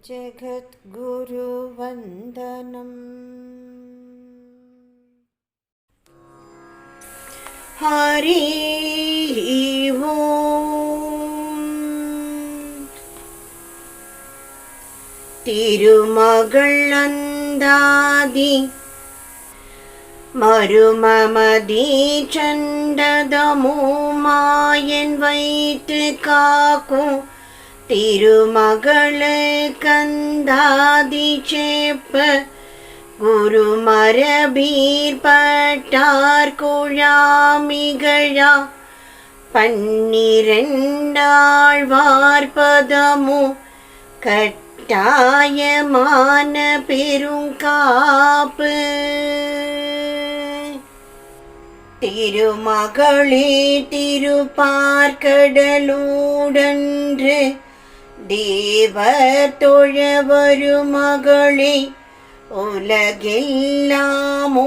जगद्गुरुवन्दनं हरि ओम्। तिरुमगळन्दादि மருமமதி சண்டதமுமாயன் வைத்து காக்கும் திருமகளு கந்தாதி சேப்ப குருமரபீர் பட்டார் குழாமிகழா பன்னிரண்டாழ்வார்பதமு கட்டாயமான பெருங்காப்பு திருமகளே திருப்பார்கடலூடன்று தேவர் தொழவரு மகளே உலகெல்லாமோ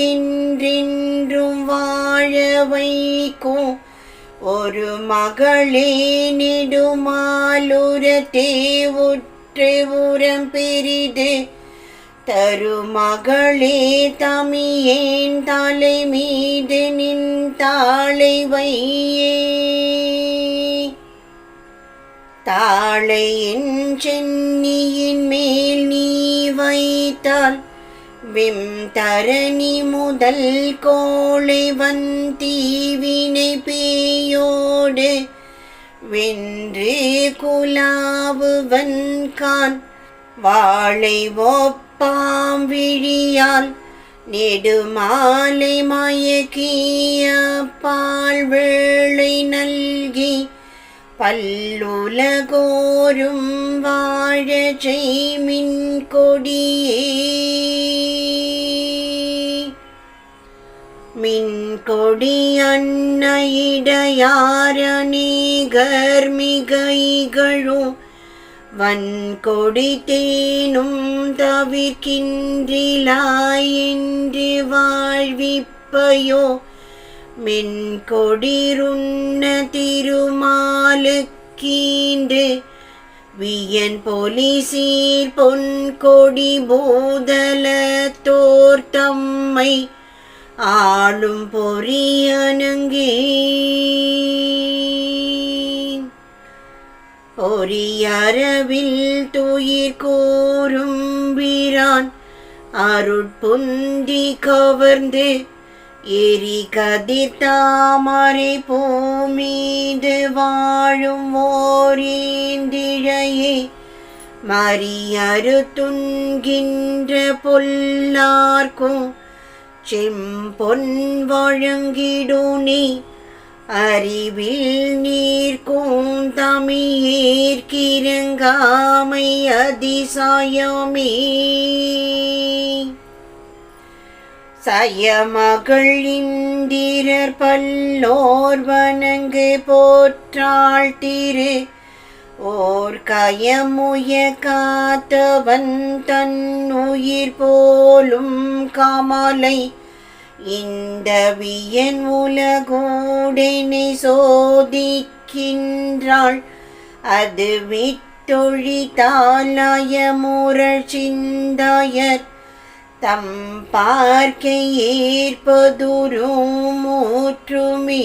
என்றென்றும் வாழ வைக்கும் ஒரு மகளே நெடுமாலுரத்தே உற்று உரம் பெரிது தருமகளே தமியேன் தலை மீது நின் தாளை வையே தாளையின் சென்னியின் மேல் நீ வைத்தால் விம் தரணி முதல் கோளை வந்தீவினை பேயோடு வென்று குலாவுவன் கான் வாழை ஒப்பாம் விழியால் நெடுமாலை மயக்கிய பால் வேளை நல்கி பல்லுலகோரும் வாழ செய்மின் கொடியே மின் கொடி அன்னையிடையாரணிகர் மிக இகழும் வன்கொடி தேனும் தவிர்க்கின்றிலாய் என்று வாழ்விப்பையோ மென்கொடிருண்ண திருமாலுக்கீண்டு வியன் பொலிசீர் பொன்கொடி பூதலத்தோர் தம்மை ஆளும் பொறியனங்கே பொறியறவில் துயிர் கூறும் வீரான் அருட்புந்தி கவர்ந்து எரி கதிர் தாமரை பூமீது வாழும் ஓரேந்திழையே மறியறு துன்கின்ற பொல்லார்க்கும் செம்பொன் வழங்கிடுனி அறிவில் நீர்க்கும் தமிழீர்க்கிறங்காமை அதிசாயமே சயமகள் இந்திரர் பல்லோர் வணங்கு போற்றாள் திரு ஓர் கயமுய காத்தவன் தன் உயிர் போலும் கமலை இந்த வியன் உலகோடனை சோதிக்கின்றாள் அது விட்டொழித்தாலய முரள் சிந்தாயர் தம் பார்க்கை ஏற்பதுரும் மூற்றுமே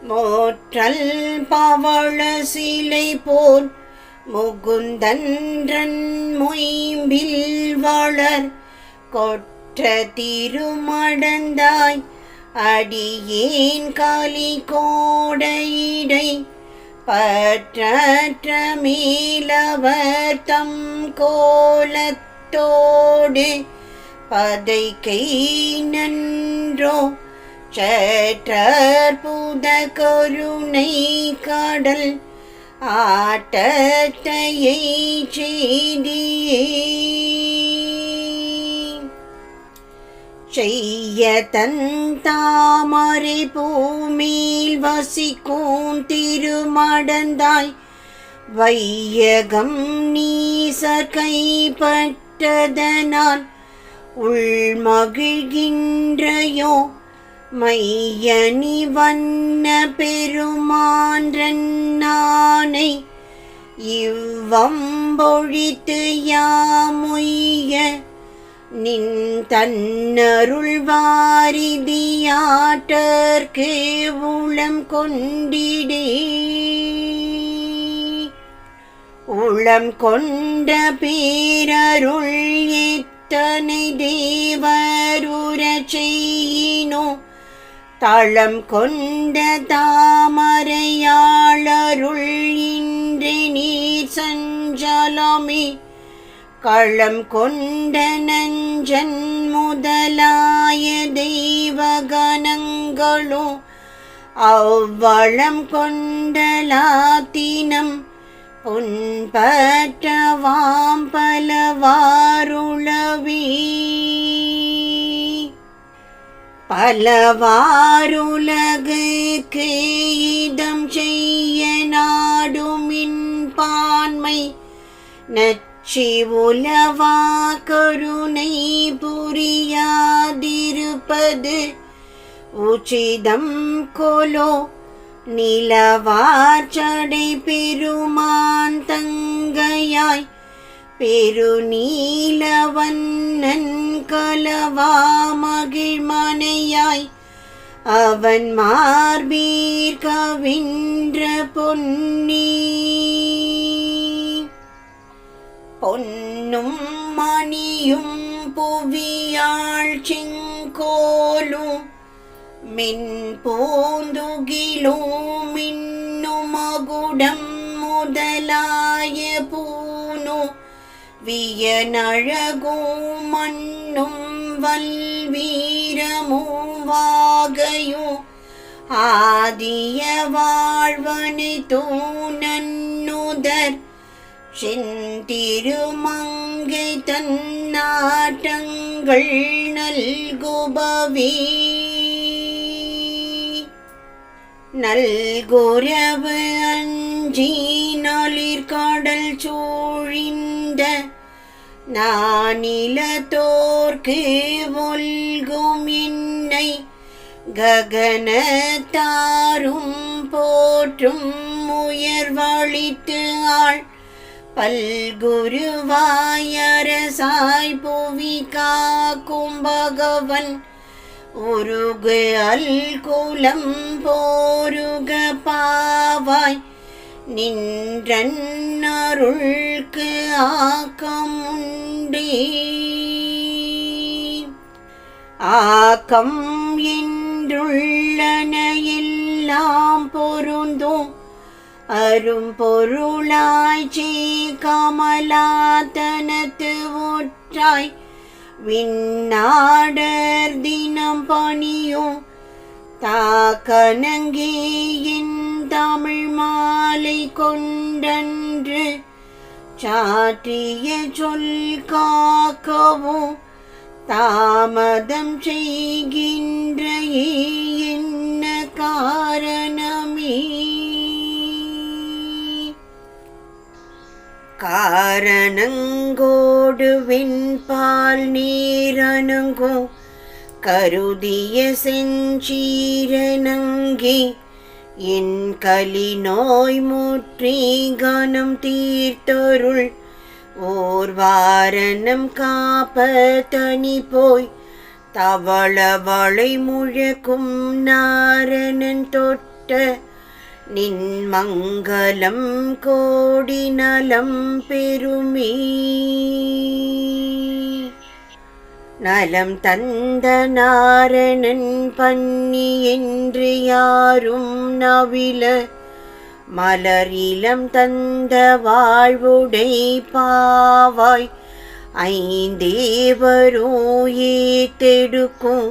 மோற்றல் பவள சிலை போல் முகுந்தன்றன் மொயம்பில் வளர் கொற்ற திருமடந்தாய் அடியேன் காலி கோடையிடை பற்றற்ற மேலவர் தம் கோலத்தோடு பதைக்கை நன்றோ சற்றற்புத கருணை கடல் ஆட்டத்தையை செய்தியே செய்ய தன் தாமரை பூமேல் வசிக்கும் திருமடந்தாய் வையகம் நீசர் கைப்பட்டதனால் உள்மகிழ்கின்றையோ மையணி வண்ண பெருமான்றன் நானை இவ்வம்பொழித்து யாமுய்ய நின் தன்னருள் வாரிதியாட்டர்க்கு உளம் கொண்டிடே. உளம் கொண்ட பேரருள் எத்தனை தேவருரச் செய்யினோ தளம் கொண்ட தாமரையாளருள் இன்றே நீர் சஞ்சலமே. களம் கொண்ட நஞ்சன் முதலாய தெய்வகணங்களோ அவ்வளம் கொண்டலாத்தினம் பொன்பற்றவாம் பலவாருளவே. பலவாருலகுக்கு இதம் செய்ய நாடுமின் பான்மை நச்சி உலவா கருணை புரியாதிருப்பது உச்சிதம் கொலோ. நிலவார்ச்சடை பெருமான் தங்கையாய் பெருநீலவண்ணன் கலவா மகிழ்மனையாய் அவன் மார்பீர் கவின்ற பொன்னி. பொன்னும் மணியும் புவியாழ் செங்கோலும் மின் பூந்துகிலும் மின்னும் மகுடம் முதலாய பூனோ வியனழகும் மண்ணும் வல்வீரமும் வாகையும் ஆதிய வாழ்வனை தூணன்னுதர் செந்திருமங்கை தன்னாட்டங்கள் நல்குபவே. நல்குரவு அஞ்சி நளிர்கடல் சூழிந்த நானிலத்தோர்க்கு ஒல்கும் என்னை ககனத்தாரும் போற்றும் உயர்வழித்து ஆள் பல்குருவாயரசாய் புவி காக்கும் பகவன் உருகு அல்குலம் போருக பாவாய் நின்றன் அருள்க்கு ஆக்கம் உண்டே. ஆக்கம் என்றுள்ளன எல்லாம் பொருந்தும் அரும் பொருளாய் சே கமலாதனத்து ஒற்றாய் விண்ணாடர் தினம் பணியும் தாக்கணங்கே என் தமிழ் மாலை கொண்டன்று சாற்றிய சொல் காக்கவும் தாமதம் செய்கின்ற என்ன காரணமே. காரணங்கோடு வெண்பால் நீரனங்கோ கருதிய செஞ்சீரனங்கே என் கலி நோய் முற்றி கனம் தீர்த்தருள் ஓர் வாரணம் காப்ப தனி போய் தவள வளை முழக்கும் நாரணன் தொட்ட நின் மங்களம் கோடி நலம் பெருமே. நலம் தந்த நாரணன் பன்னி என்று யாரும் நவில மலரிலம் தந்த வாழ்வுடை பாவாய் ஐந்தேவரோ ஏத்தெடுக்கும்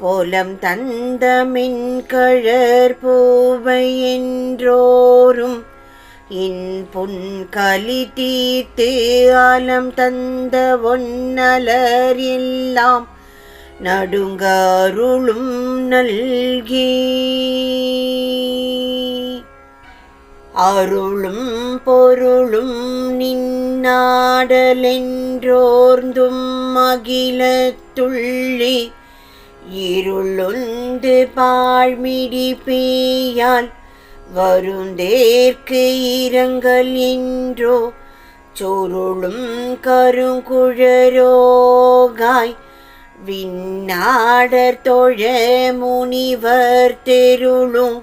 போலம் தந்த மின்கழற் பூவை என்றோரும் இன் புன்கலி தீர்த்து ஆலம் தந்த ஒன்னலர் எல்லாம் நடுங்க அருளும் நல்கி. அருளும் பொருளும் நின்னாடலென்றோர்ந்தும் அகிலத்துள்ளே இருளுந்து பாழ்மிடி பேயால் வருந்தேற்கு இரங்கல் என்றோ சொருளும் கருங்குழரோகாய் விண்ணாடர் தொழ முனிவர் தெருளும்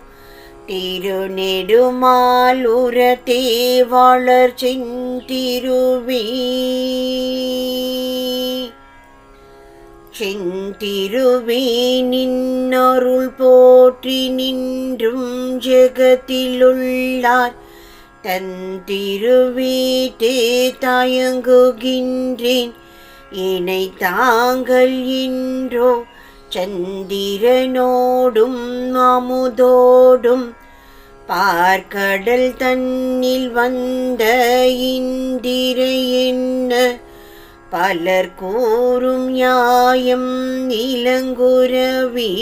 திருநெடுமால் உரத்தே வளர் செந்திருவே நின்னருள் போற்றி நின்றும் ஜெகத்திலுள்ளார் தன் திருவீட்டே தயங்குகின்றேன் இணை தாங்கள் இன்றோ சந்திரனோடும் அமுதோடும் பார்க்கடல் தன்னில் வந்த இந்திரை என்ன பலர் கூறும் நியாயம் இளங்குரவி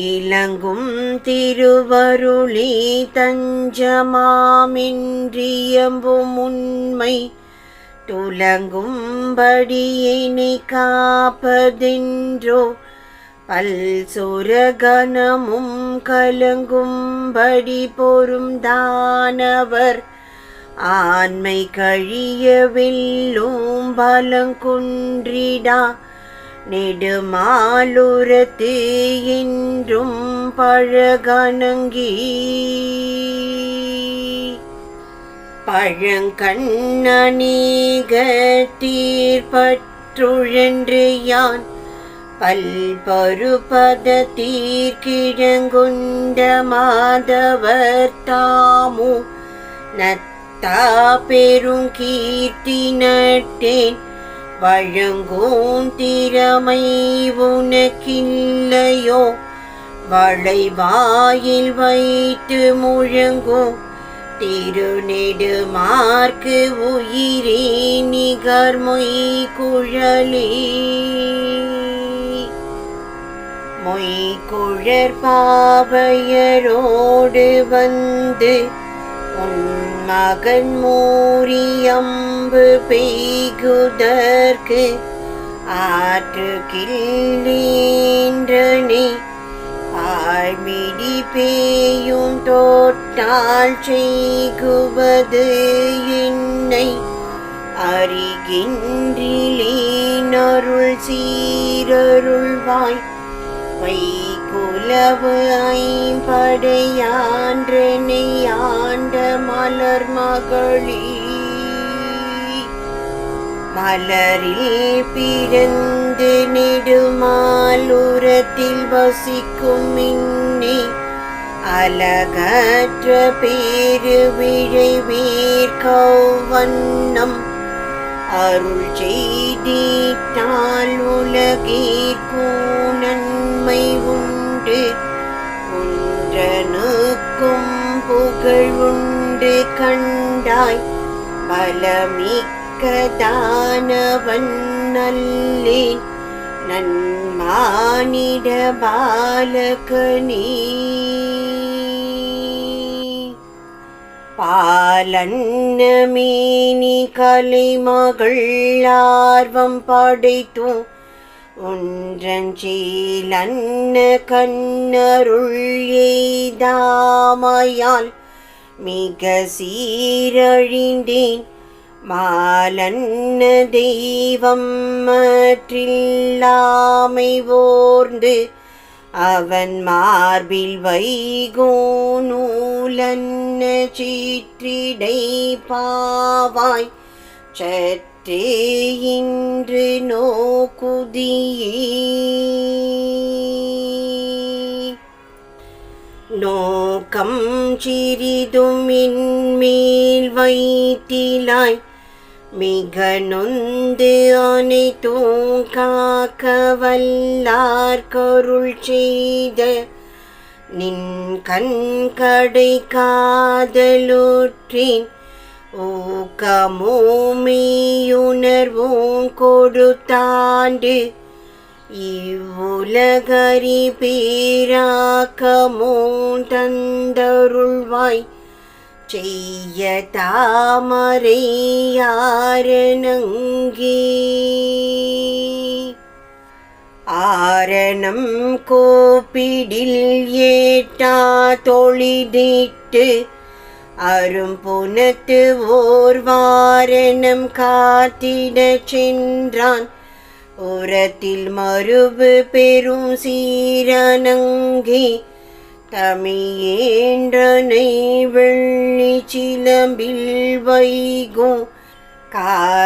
இலங்கும் திருவருளே தஞ்சமாமின்றியம்பும் உண்மை துலங்கும்படியினை காப்பதென்றோ பல் சுரகணமும் கலங்கும்படி பொறும் தானவர் ஆண்மை கழிய வெல்லும் பலங்குன்றிடா நெடுமாலுரத்து என்றும் பழகணங்கி பழங்கண்ணனீக தீர்ப்பற்றுழன்று யான் பல்பருபத தீர்க்கிழங்குண்ட மாதவர் தாமு நத்தா பெருங்கீர்த்தி நட்டேன் வழங்கும் திறமை உனக்கில்லையோ வளைவாயில் வைத்து முழங்கும் திருநெடுமார்க்கு உயிரே நிகர் மொய் குழலே மொய்குழற் பாவையரோடு வந்து உன் மகன் மூரியம்பு பெய்குதற்கு ஆற்றுகின்றனே ஆழ்மிடி பேயும் தோட்டால் செய்குவது என்னை அறிகின்றிலேன் அருள் சீரருள்வாய் வைகுலவு ஐம்படையான்றனை ஆண்ட மலர் மகளி மலரில் பிறந்து நெடுமாலுரத்தில் வசிக்கும் மின்னே அலகற்ற பேரு விழைவீர் கௌவண்ணம் அருள் செய்திட்டால் உலகிற்கும் நன்மை உண்டு ஒன்றனுக்கும் புகழ் உண்டு கண்டாய் பலமிக்க தானவன் நல்லேன் நன்மானிட பாலகனே பாலன்னமேனி கலைமகள் ஆர்வம் படைத்தும் ஒன்றஞ்சீலன்ன கண்ணருள் எய்தாமையால் மிக சீரழிந்தேன் மாலன்ன தெய்வம் மற்றில்லாமை ஓர்ந்து அவன் மார்பில் வைகோ நூலன்ன சீற்றிடை பாவாய் சற்றே இன்று நோக்குதியே நோக்கம் சிறிதும் இன்மேல் வைத்திலாய் மிக நொந்து அனைத்தும் காக்க வல்லார் கருள் செய்த நின் கண்கடை காதலுற்றேன் ஊக்கமோமெய்யுணர்வும் கொடுத்தாண்டு இவ்வுலகரி பேராக்கமோ தந்தருள்வாய் செய்ய தாமரை யாரணங்கே ஆரணம் கோப்பிடில் ஏற்றா தொழிதிட்டு அரும்புனத்து ஓர் வாரணம் காத்திடச் சென்றான் உரத்தில் மருவு பெரும் சீரனங்கே தமியேன்றனை வெள்ளி சிலம்பில் வைகும்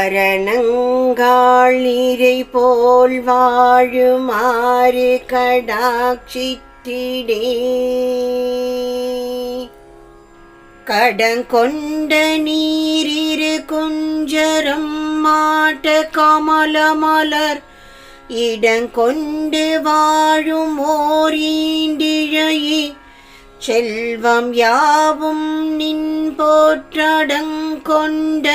காரணங்காள் நீரை போல் வாழுமாறு கடாட்சித்திடே கடங்கொண்ட நீரிரு குஞ்சரம் மாட்ட கமல மலர் இடங்கொண்டு வாழும் ஓர் ஈண்டிழையே செல்வம் யாவும் நின் போற்றடங்கொண்ட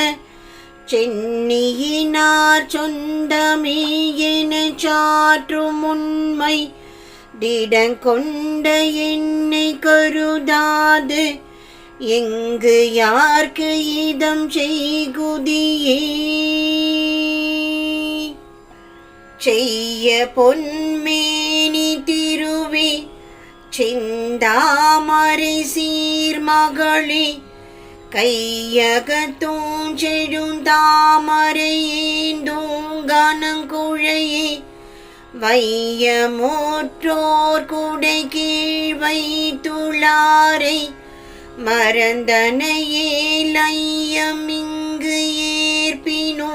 சென்னியினார் சொந்தமே எனச் சாற்றும் உண்மை திடங்கொண்ட என்னை கருதாது எங்கு யார்க்கு இதம் செய்குதியே செய்ய பொன்மேனி திருவே சிந்தாமரை சீர்மகளே கையகத்தும் செழுந்தாமரையேந்தூங்கனங்குழையே வையமோற்றோர் குடை கீழ் வைத்துளாரை மறந்தனையே லையமிங்கு ஏற்பினோ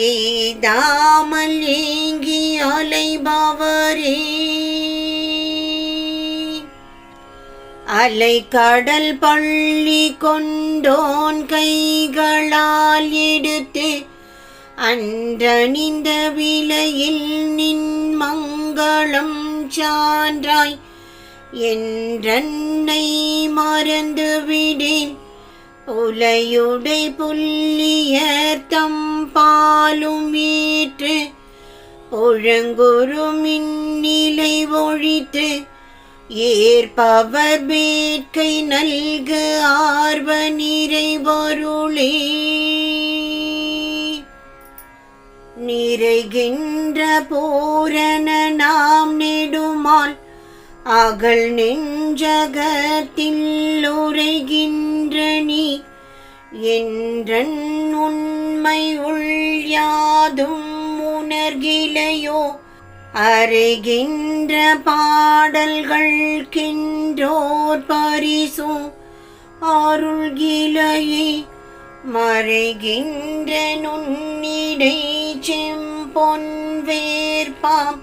ஏதாமல் ஏங்கி அலைபவரே அலை கடல் பள்ளி கொண்டோன் கைகளால் எடுத்து அன்றணிந்த விலையில் நின் மங்களம் சான்றாய் என்றன்னை மறந்து விடேன் உலையுடை புல்லியர் தம் பாலும் ஏற்று ஒழங்குரு மின்னிலை ஒழித்து ஏற்பவர் வேட்கை நல்க ஆர்வ நிறைவருளே நிறைகின்ற பூரண நாம் நெடுமால் அகல் நெஞ்சகத்தில் உரைகின்ற நீ என்றன் உண்மை உள்யாதும் உணர்கிலையோ அறைகின்ற பாடல்கள் கின்றோர் பரிசும் அருள்கிலையே மறைகின்ற நுண்ணிடை செம்பொன் வேர்பாம்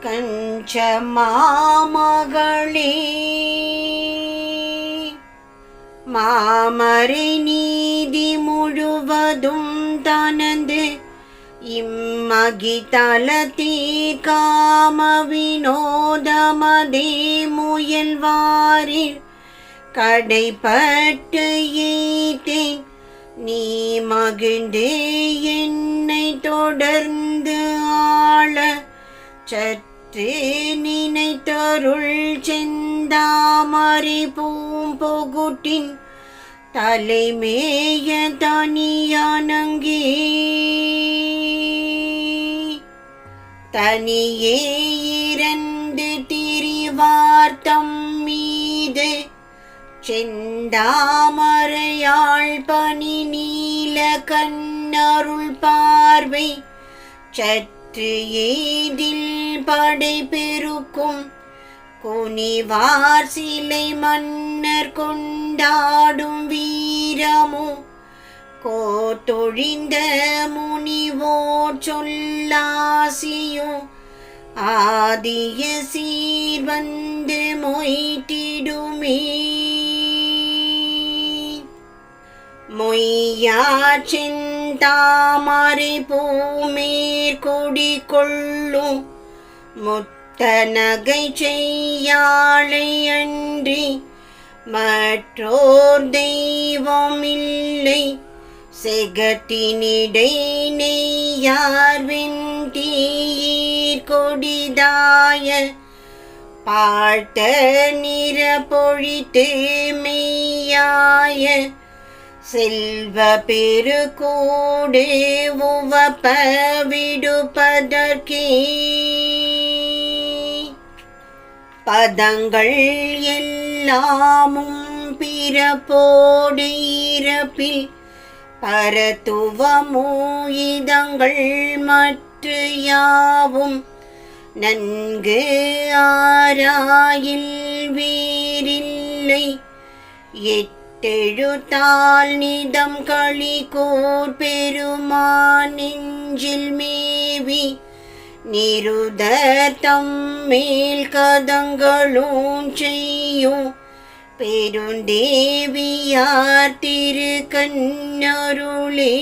கஞ்ச மாமகளே மாமரை நீதி முழுவதும் தனது இம்மகிதல தீர்காம வினோதமதே முயல்வாரில் கடைப்பட்டு ஈத்தேன் நீ மகிழ்ந்து என்னை தொடர்ந்து ஆள சற்று நினைத்தருள் செந்தாமரை பூம்பொகுட்டின் தலைமேய தனியானங்கே தனியே இரண்டு திரிவார்த்தம் மீது செந்தாமரையாள் பனி நீல கண்ணருள் பார்வை சற்று ஏதில் படை பெருக்கும் குனிவார் சிலை மன்னர் கொண்டாடும் வீரமோ கோத்தொழிந்த முனிவோர் சொல்லாசியோ ஆதிய சீர் வந்து மொய்த்திடுமே மொய்யார் செந்தாமரை பூமேற் கொடி கொள்ளும் முத்தநகை செய்யாளை அன்றி மற்றோர் தெய்வமில்லை செகத்தினிடை நெய்யார் வெண்டீர் கொடிதாய பாழ்த்த நிற பொழித்து மெய்யாய செல்வ பெருகோடு உவப்ப விடுப்பதற்கே பதங்கள் எல்லாமும் பிறப்போடு இறப்பில் பரத்துவமோ இதங்கள் மற்ற யாவும் நன்கு ஆராயில் வேறில்லை எட்டெழுத்தால் நிதம் களிகோர் பெருமான் நெஞ்சில் மேவி நிருதர் தம்மேல் கதங்களும் செய்யும் பெருந்தேவியார் திரு கண்ணருளே.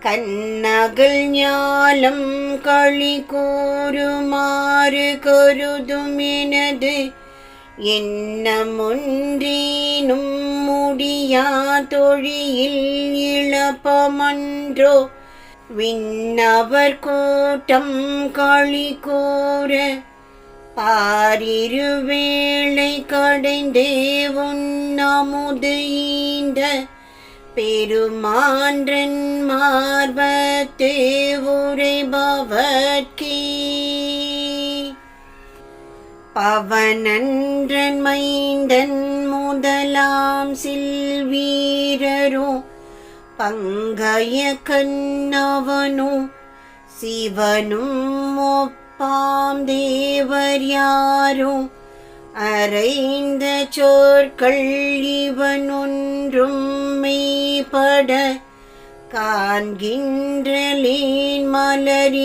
கண்ணகல் ஞாலம் களி கூறுமாறு கருதும் எனது எண்ணமொன்றீனும் முடியா தொழியில் இழப்பமன்றோ விண்ணவர் கூட்டம் களி கூற பாரிருவேளை கடைந்தே உன்னமுது ஈந்த பெருமான்றன் மார்பத்தே உரைபவர்க்கே பவனன்றன் மைந்தன் முதலாம் சில்வீரரோ பங்கய கண்ணவனும் சிவனும் ஒப்பாம் தேவர் யாரும் அறைந்த சொற்கள் இவனொன்றும் மெய்பட காண்கின்றலேன் மலரீந்திருக்கும்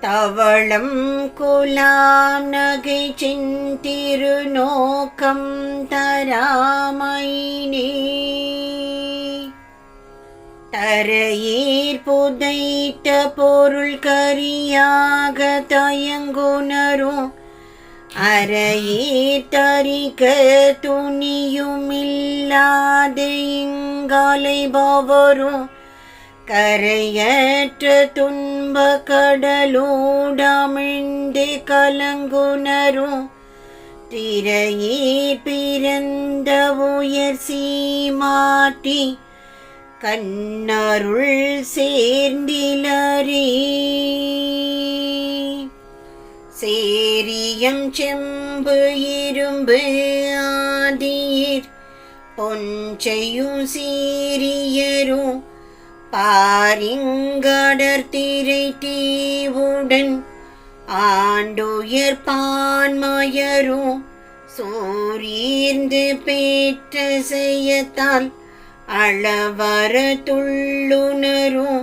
தவளம் குலாம் நகை செந்திருநோக்கம் தராமைனே தரையீர் புதைத்த பொருள் கரியாக தயங்குனரும் அரையீர் தரிக்க துணியுமில்லாது இங்கலைபவரும் கரையற்ற துன்ப கடலோடமிழ்ந்து கலங்குனரும் திரையீர் பிறந்த உயர் சீமாட்டி கண்ணருள் சேர்ந்திலரே சேரியம் செம்பு இரும்பு ஆதியர் பொஞ்சையும் சீரியரும் பாரிங்கடர் திரை தீவுடன் ஆண்டுயர் பான்மயரும் சோரீர்ந்து பேற்ற செய்யத்தால் அளவர துள்ளுணரும்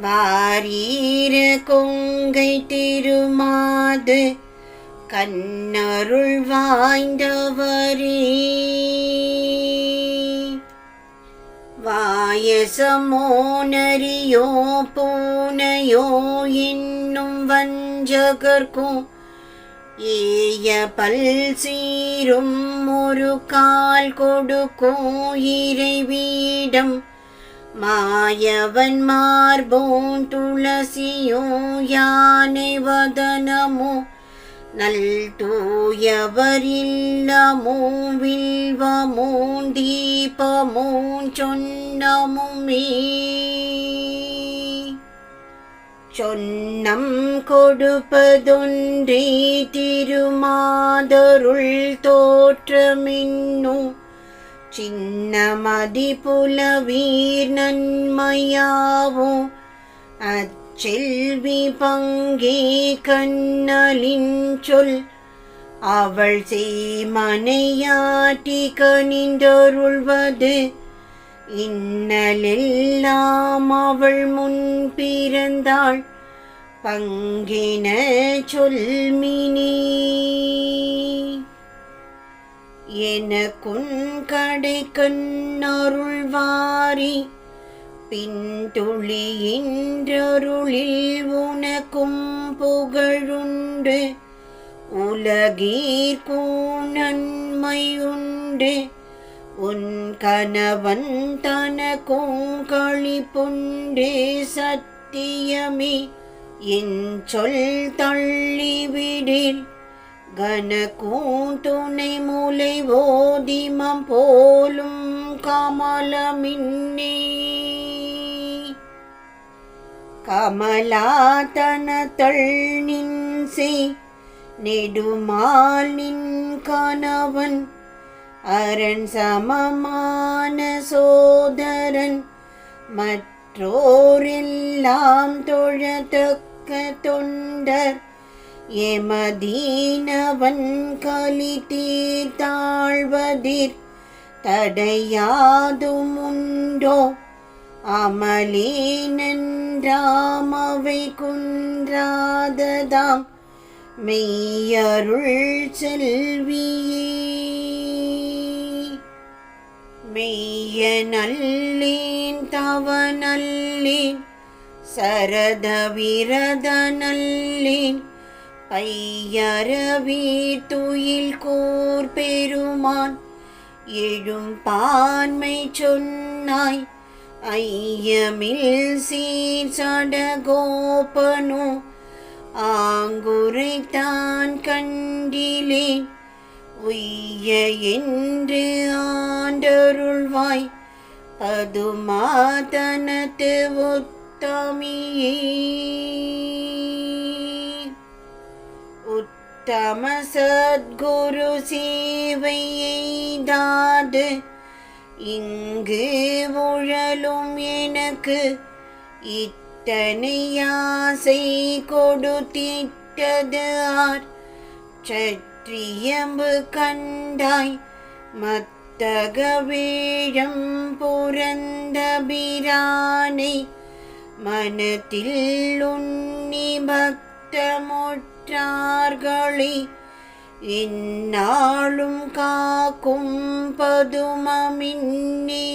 வாரீர கொங்கை திருமாது கண்ணருள் வாய்ந்தவரே வாயசமோ நரியோ பூனையோ என்னும் வஞ்சகர்க்கும் ஏய பல் சீரும் ஒரு கால் கொடுக்கும் இறைவீடம் மாயவன் மார்போன் துளசியோ யானை வதனமோ நல் தூயவரில்லமும் வில்வமும் தீபமும் சொன்னமுமே சொன்னம் கொடுப்பதொன்றே திருமாதருள் தோற்றமின்னும் சின்னமதி புலவீர் நன்மையாவும் அச்செல்வி பங்கே கண்ணலின் சொல் அவள் செய்மனையாட்டி கனிந்தருள்வது இன்னலெல்லாம் அவள் முன் பிறந்தாள் பங்கின சொல்மினி எனக்குன் கடை கண்ணருள்வாரி பின்துளியின்றருளில் உனக்கும் புகழுண்டு உலகீர்க்கும் நன்மையுண்டு உன் கணவன் தனக்கும் களிப்புண்டே சத்தியமே என் சொல் தள்ளிவிடில் கனகூந்துணை முலை ஓதிமம் போலும் கமலமின்னே கமலாதனத்தள் நின்சே நெடுமால் நின் கணவன் அரண் சமமான சோதரன் மற்றோரெல்லாம் தொழத்தக்க தொண்டர் எமதீனவன் கலி தீர்த்தாழ்வதிர் தடையாதுமுண்டோ அமலேனன்றாமவை குன்றாததாம் மெய்யருள் செல்வியே மெய்ய நல்லேன் தவ நல்லேன் சரத விரத நல்லேன் பையரவீர் துயில் கூர் பெருமான் எழும் பான்மை சொன்னாய் ஐயமில் சீர் சடகோபனோ ஆங்குரைத்தான் கண்டிலேன் உய்ய என்று ஆண்டருள்வாய் பதுமாதனத்து உத்தமியே உத்தம சத்குரு சேவை எய்தாது இங்கு உழலும் எனக்கு இத்தனை ஆசை கொடுத்திட்டது ஆர் சற்றியம்பு கண்டாய் மத்தக வேழம் புரந்த பிரானை மனத்தில் உன்னி பக்தமுற்றார்களை இந்நாளும் காக்கும் பதுமமின்னே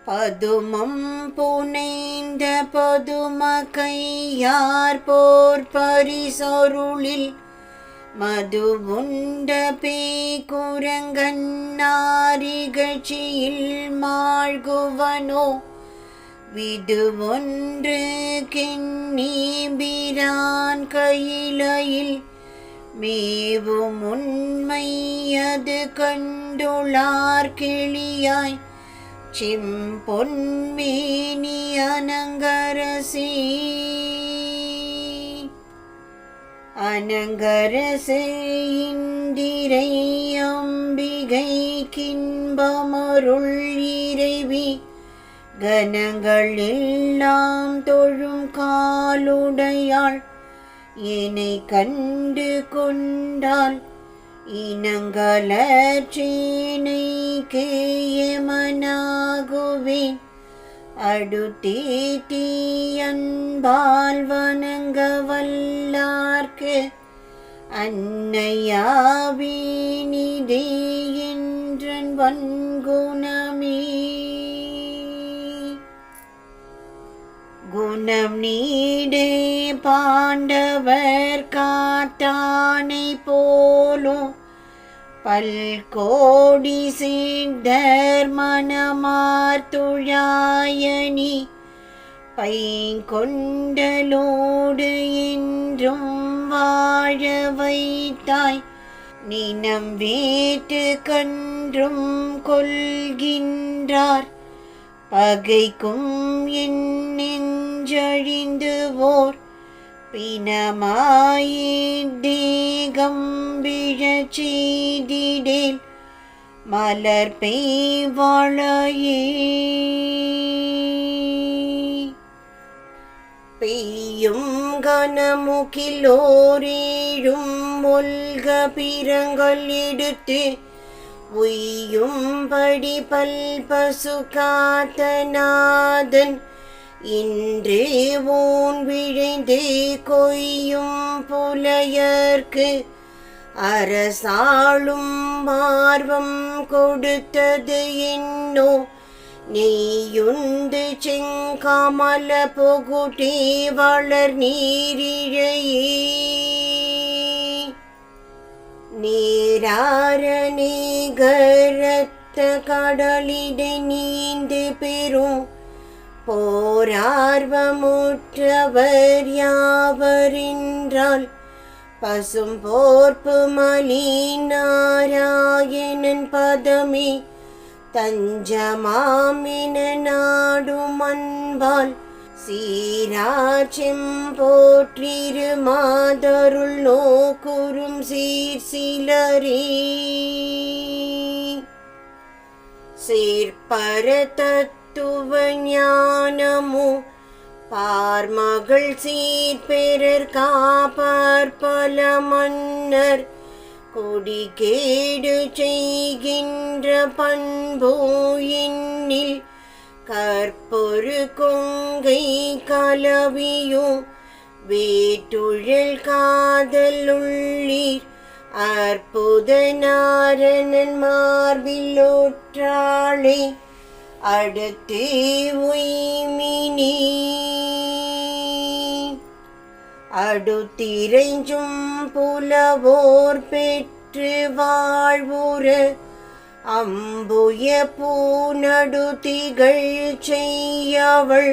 பதுமம் புனைந்த பதும கையார் போர் பரிசொருளில் மதுவுண்ட பேய்குரங்கன்னாரிகழ்ச்சியில் மாழ்குவனோ விதுவொன்று கிண்ணீபிரான் கையிலையில் மேவும் உண்மை அது கண்டுளார் கிளியாய் செம்பொன்மேனி அனங்கரசே அனங்கரசே இந்திரை அம்பிகை கின்பமருள் இறைவி கணங்கள் எல்லாம் தொழும் காலுடையாள் என்னை கண்டு கொண்டால் இனங்களேனை கேயமனாகுவேன் அடுத்தேத்தி அன்பால் வணங்க வல்லார்க்கு அன்னையாவீனிதே என்றன் வன்குணமே குணம் நீடே பாண்டவர் காத்தானை போலும் பல்கோடி சீர்தர் மனமார்த்துழாயணி பைங்கொண்டலோடு என்றும் வாழ வைத்தாய் நினம் வேட்டு கன்றும் கொள்கின்றார் பகைக்கும் என் நெஞ்சழிந்து ஓர் பிணமாயே தேகம் விழச் செய்திடேல் மலர் பெய்வாழையே பெய்யும் கனமுகிலோரேழும் ஒல்க பிறங்கள் எடுத்து உய்யும்படி பல்பசு காத்தநாதன் இன்று ஊன் விழைந்து கொய்யும் புலையர்க்கு அரசாளும் மார்வம் கொடுத்தது என்னோ நெய்யுண்டு செங்கமல பொகுட்டே வளர் நீரிழையே நீரார நீகரத்த கடலிடை நீந்து பெறும் போரார்வமுற்றவர் யாவரென்றால் பசும் போர்ப்பு மலி நாராயணன் பதமே தஞ்சமாமின நாடும் அன்பால் சீராச்செம் போற்றிரு மாதருள் நோக்குறும் சீர்சிலரே சீர்பர தத்துவ ஞானமோ பார்மகள் சீர்பெறர் காப்பார் பல மன்னர் கொடிகேடு செய்கின்ற பண்போ எண்ணில் கற்பொரு கொங்கை கலவியோ வேற்றுழல் காதலுள்ளீர் அற்புத நாரணன் மார்பில் ஒற்றாளை அடுத்து உய்மினி அடுத்திரைஞ்சும் புலவோர் பெற்று வாழ்வுற அம்புய பூநடுதிகள் செய்யவள்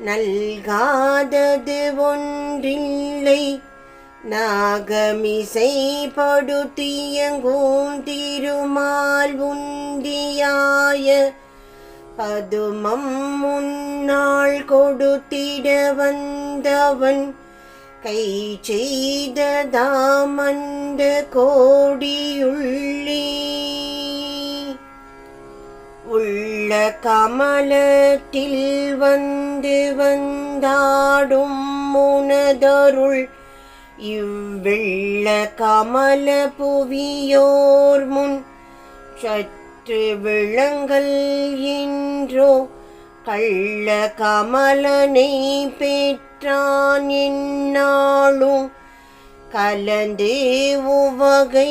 நல்காதது ஒன்றில்லை நாகமிசை படுத்தியங்கும் திருமால் உந்தியாய பதுமம் முன்னாள் கொடுத்திட வந்தவன் கை செய்ததாமந்த கோடியுள்ளே உள்ள கமலத்தில் வந்து வந்தாடும் முனதருள் இவ்வெள்ள கமல புவியோர் முன் சற்று விளங்கல் என்றோ கள்ள கமலனை பெற்றான் என்னாலும் கலந்து உவகை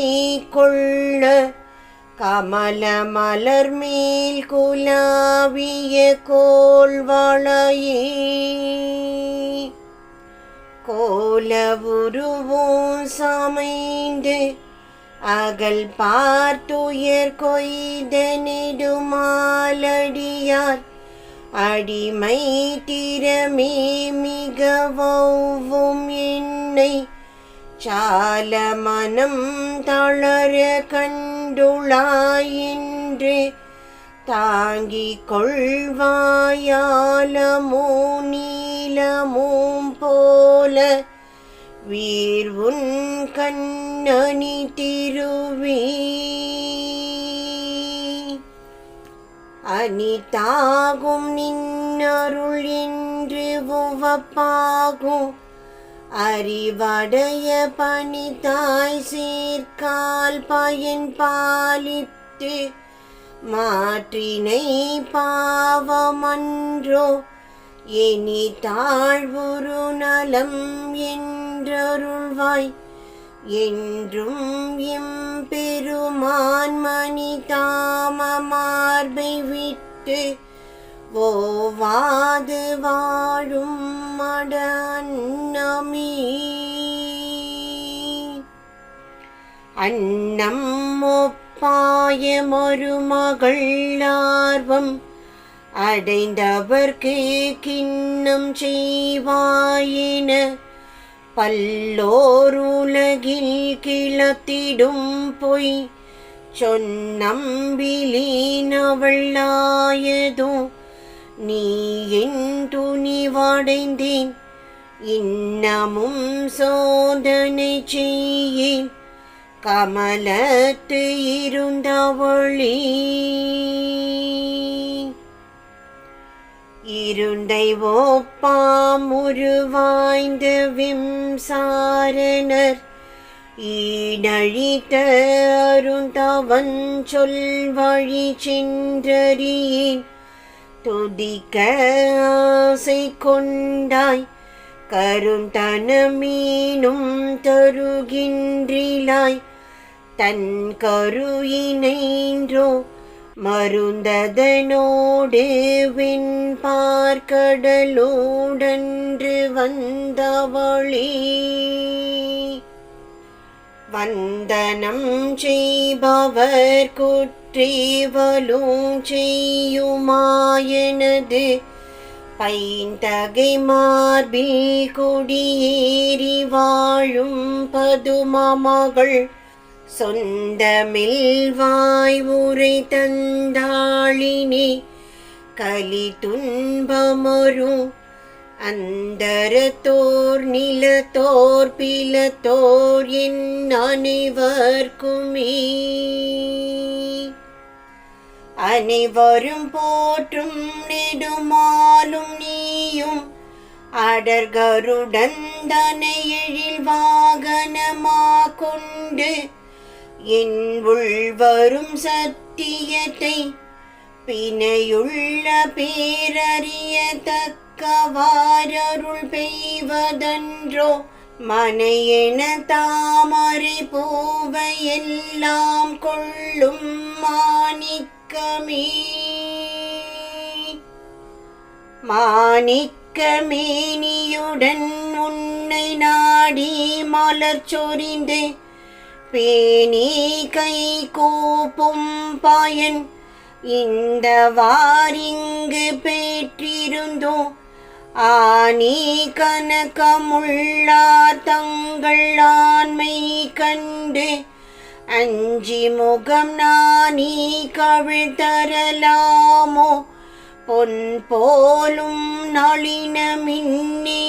கொள்ள கமல மலர் மேல் குலாவிய கோல்வளையே கோல உருவும் சமைந்து அகல் பார்த்துயர் கொய்த நெடுமாலடியார் அடிமை திறமே மிகவும் என்னை சால மனம் தளர கண்டுளாயின்று தாங்கிக் கொள்வாயாலமோ நீலமும் போல வீர் உன் கண்ணனி திருவே அனிதாகும் நின்னருள் என்று உவப்பாகும் அறிவடைய பணிதாய் சீர்கால் பயன் பாலித்து மாற்றினை பாவமன்றோ இனி தாழ்வுரு நலம் என்றருள்வாய் என்றும் எம்பெருமான் மணி தாம மார்பை விட்டு ஓவாது வாழும் மட அன்னமே அன்னம் ஒப்பாயமொரு மகள் ஆர்வம் அடைந்தவர்க்கு கிண்ணம் செய்வாயின பல்லோர் உலகில் கிளத்திடும் பொய் சொன்னம்பிலீனவள்ளாயதோ நீ என் துணிவடைந்தேன் இன்னமும் சோதனை செய்யேன் கமலத்து இருந்தவளே இருண்டை ஒப்பாம் உருவாய்ந்த விம்சாரணர் ஈடழித்த அருந்தவன் சொல் வழி சென்றறியேன் துதிக்க ஆசை கொண்டாய் கருந்தனமீனும் தருகின்றிலாய் தன் கருயினைன்றோ மருந்ததனோடு வெண் பார்க்கடலோடன்று வந்தவளே வந்தனம் செய்பவர் குற்றேவலும் செய்யுமாயனது பைந்தகை மார்பில் குடியேறி வாழும் பதுமமகள் சொந்தமில் வாய் உரை தந்தாளினே கலி துன்பமொரும் அந்தரத்தோர் நிலத்தோர் பிலத்தோர் என் அனைவர்க்குமே அனைவரும் போற்றும் நெடுமாலும் நீயும் அடர்கருடந்தனை எழில் வாகனமா கொண்டு என் உள்வரும் சத்தியத்தை பிணையுள்ள பேரறியத்தக்கவாரருள் பெய்வதன்றோ மனையென தாமரை பூவை எல்லாம் கொள்ளும் மாணிக்கமேனியுடன் உன்னை நாடி மலர் சொரிந்து பேணி கை கூப்பும் பயன் இந்த வாரிங்கு பெற்றிருந்தோ ஆனி கனகமுள்ளார் தங்கள் ஆண்மை கண்டு அஞ்சி முகம் நானி கவிழ்தரலாமோ பொன் போலும் நளினமின்னே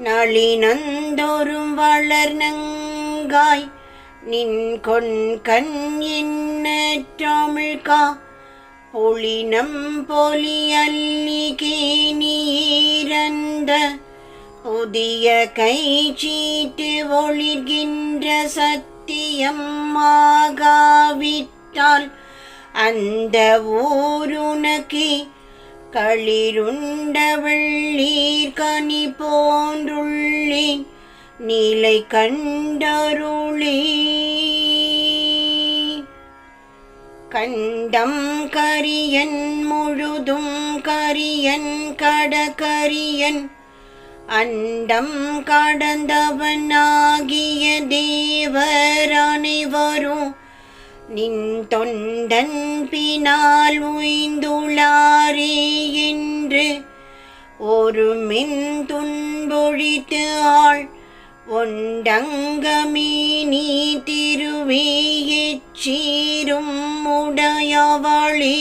நளினந்தொரும் வளர்நங்காய் நின் கொண்கண் என்ன தமிழ்கா பொலினம் பொலி அல்லிகே நீரந்த புதிய கை சீட்டு ஒளிர்கின்ற சத்தியம் ஆகாவிட்டால் அந்த ஊருனக்கு களிருண்ட வெள்ளீர் கனி போன்றுள்ளேன் நிலை கண்டருளே கண்டம் கரியன் முழுதும் கரியன் கடகரியன் அண்டம் கடந்தவனாகிய தேவர் அனைவரும் நின் தொண்டன் பினால் உய்ந்துளாரே என்று ஒரு மின் துன்பொழித்து ஆள் ஒண்டங்கமே நீ திருவேயச் சீரும் உடையவளே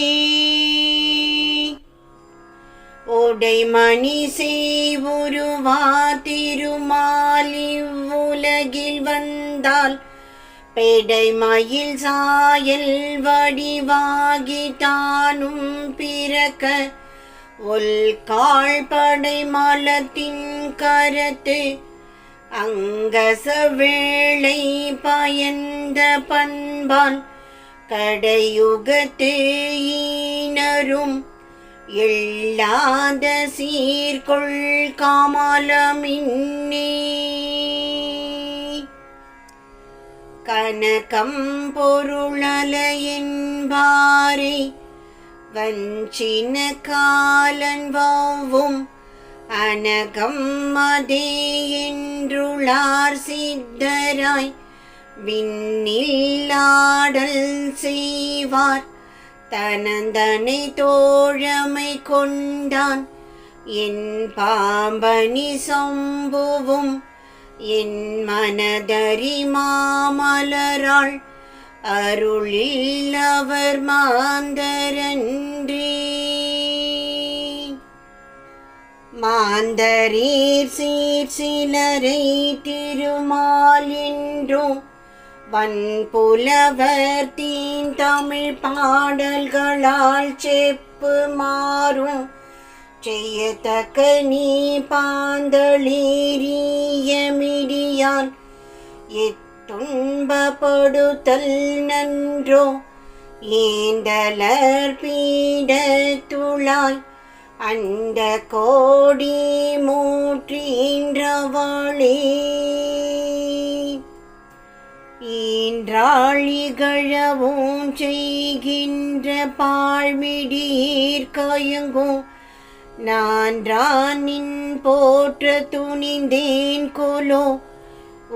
உடைமணி செய்வுருவா திருமால் இவ்வுலகில் வந்தால் பெடைமயில் சாயல் வடிவாகி தானும் பிறக்க ஒல்காள் படை மலத்தின் கரத்து அங்கச வேளை பயந்த பண்பான் கடையுகத்து ஈனரும் எள்ளாத சீர்கொள் காமலமின்னே கனகம் பொருளல என்பாரே வஞ்சின காலன் வாவும் அனகம் அதே என்றுளார் சித்தராய் விண்ணில்லாடல் செய்வார் தனந்தனை தோழமை கொண்டான் என் பாம்பனி சம்புவும் என் மனதறி மாமலராள் அருளில் அவர் மாந்தரன்றே மாந்தரீர் சீர் சிலரை திருமால் என்றும் வன்புலவர் தீன் தமிழ் பாடல்களால் செப்பு மாறும் செய்யத்தக்க நீ பாந்தளீரியமிடியான் எத்துன்பப்படுத்தல் நன்றோ ஏந்தலர் பீடத்துளாய் அந்த கோடி மூற்றின்றவளே ஈன்றாழிகழவும் செய்கின்ற பாழ்மிடீர் கயங்கும் நான்றானின் போற்ற துணிந்தேன் கொலோ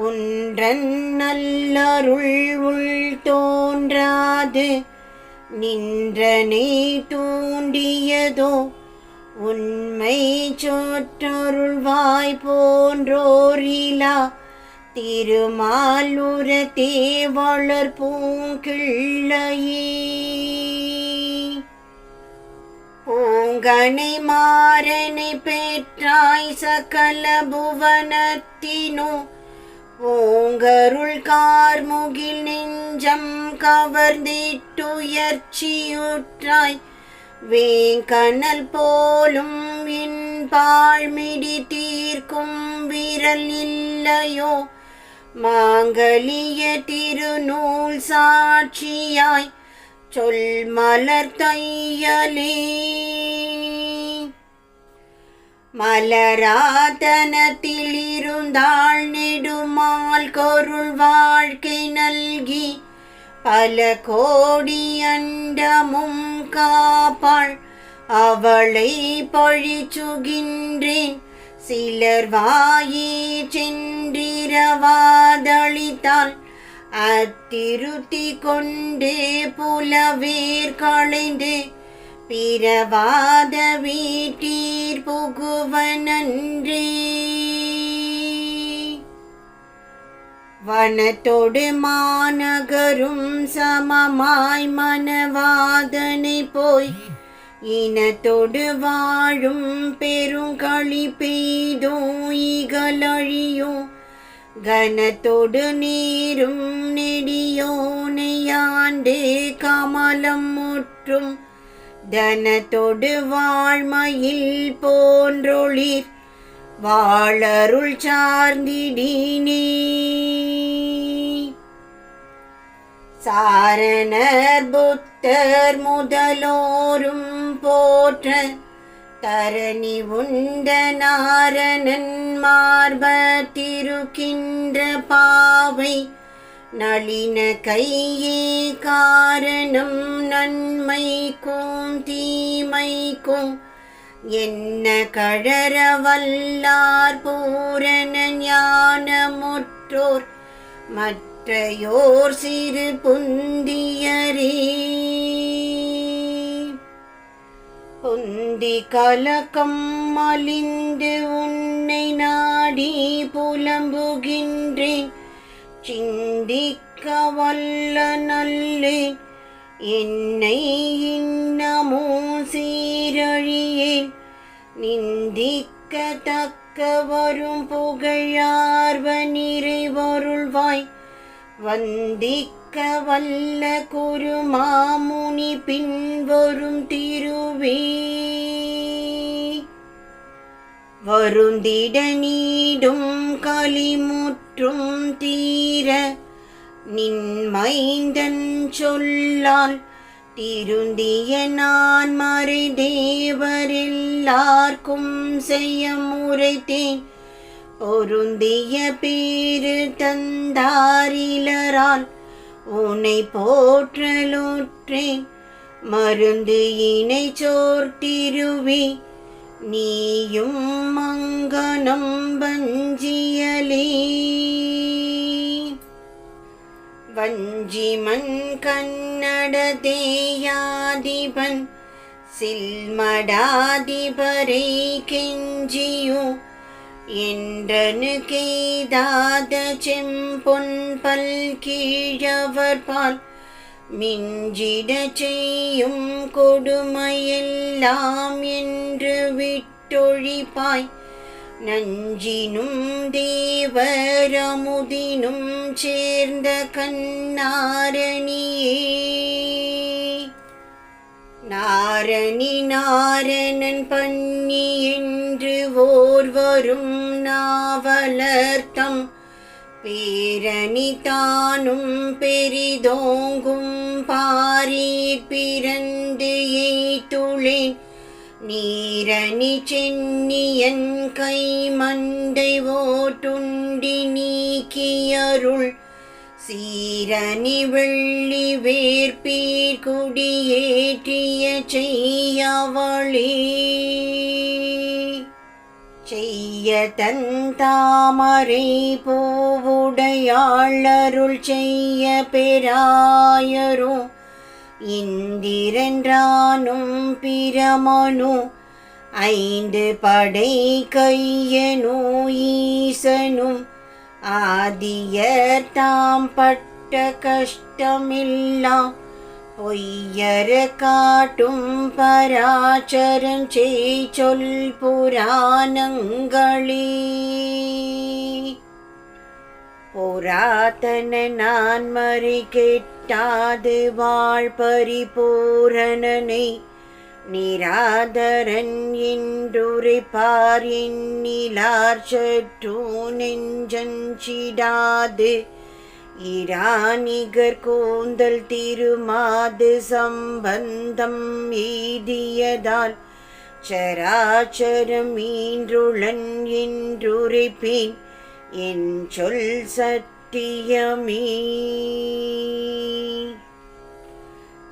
ஒன்றன் நல்லருள் உள் தோன்றாது நின்றனை தூண்டி கூடியதோ உண்மை சொற்றருள்வாய் போன்றோரிலா திருமாலுர தேவளர் பூங்கிள்ளையே. பூங்கனை மாறனை பெற்றாய் சகல புவனத்தினோ பூங்கருள் கார்முகில் நெஞ்சம் கவர்ந்திட்டுயர்ச்சியுற்றாய் வேங்கனல் போலும் என் பாழ்மிடி தீர்க்கும் விரல் இல்லையோ மாங்கலிய திருநூல் சாட்சியாய் சொல் மலர் தையலே. மலராதனத்தில் இருந்தாள் நெடுமால் கொருள் வாழ்க்கை நல்கி பல கோடி அண்டமும் காப்பாள் அவளை பழிச்சுகின்றேன் சிலர் வாயே சென்றிரவாதளித்தாள் அத்திருத்தி கொண்டே புலவேர் களைந்து பிறவாத வீட்டீர் புகுவனன்றே. வனத்தொடு மாநகரும் சமமாய் மனவாதனை போய் இனத்தொடு வாழும் பெருங்களி பெய்தோ இகலழியோ கனத்தொடு நீரும் நெடியோனையாண்டே கமலம் முற்றும் தனத்தொடு வாழ்மையில் போன்றொளிர் வாழருள் சார்ந்திடினே. சாரணர் புத்தர் முதலோரும் போற்ற தரணி உண்ட நாரணன் மார்பத்திருக்கின்ற பாவை நளின கையே காரணம் நன்மைக்கும் தீமைக்கும் என்ன கழற வல்லார் பூரண ஞானமுற்றோர் மற்றையோர் சிறு புந்தியரே. புந்தி கலக்கம் மலிந்து உன்னை நாடி புலம்புகின்றேன் சிந்திக்க வல்ல நல்லேன் என்னை இன்னமோ சீரழியேன் நிந்திக்க தக்க வரும் புகழார்வ நிறைவருள்வாய் வந்திக்க வல்ல குருமாமுனி பின்வரும் திருவே. வருந்திட நீடும் களிமுற்றும் தீர நின்மைந்தன் சொல்லால் திருந்திய நான் மறை தேவரெல்லார்க்கும் செய்ய முறைத்தேன் பொருந்திய பேரு தந்தாரிலரால் உன்னை போற்றலுற்றேன் மருந்து இணை சோர்த்திருவே நீயும் மங்கனம் வஞ்சியலே. வஞ்சிமன் கன்னட தேயாதிபன் சில்மடாதிபரை கெஞ்சியோ என்றனு கேதாத செம்பொன் பல் கீழவர் பால் மிஞ்சிட செய்யும் கொடுமையெல்லாம் என்று விட்டொழிப்பாய் நஞ்சினும் தேவரமுதினும் சேர்ந்த கண்ணாரணியே. நாரணி நாரணன் பண்ணி என்று ஓர்வரும் நாவலர்த்தம் பேரணி தானும் பெரிதோங்கும் பாரீர் பிறந்து எய்துளேன் நீரணி சென்னியன் கை மண்டை ஓட்டுண்டி நீக்கியருள் சீரணி வெள்ளி வேற்பீர் குடியேற்றிய செய்யவளே. செய்ய தன் தாமரை பூவுடையாளருள் செய்ய பெறாயரோ இந்திரன்றானும் பிரமனு ஐந்து படை கையனு ஈசனும் ஆதியர் தாம் பட்ட கஷ்டமில்லாம் பொய்யர காட்டும் பராச்சரம் சொல் புராணங்களே. புராதன நான்மறை கெட்டாது வாழ் பரிபூரணனை நிராதரன் என்றுரைப்பார் எண்ணிலார் சற்று நெஞ்சஞ்சிடாது இராணிகர் கூந்தல் திருமாது சம்பந்தம் எய்தியதால் சராச்சரம் மீன்றுளன் என்றுரைப்பேன் என் சொல் சத்தியமே.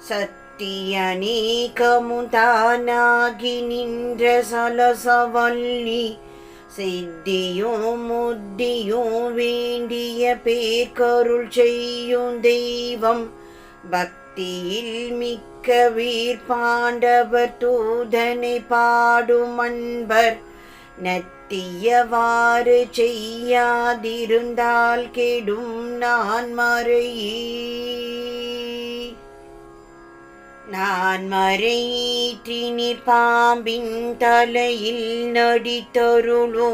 சத்தியநேகமுதானாகி நின்ற சலசவல்லி சித்தியும் முத்தியும் வேண்டிய பேர்கருள் செய்யும் தெய்வம் பக்தியில் மிக்க வீர் பாண்டவர் தூதனை பாடும் அன்பர் நத்தியவாறு செய்யாதிருந்தால் கெடும் நான்மறையே. நான்மறையீற்றினிற் பாம்பின் தலையில் நடித்தருளோ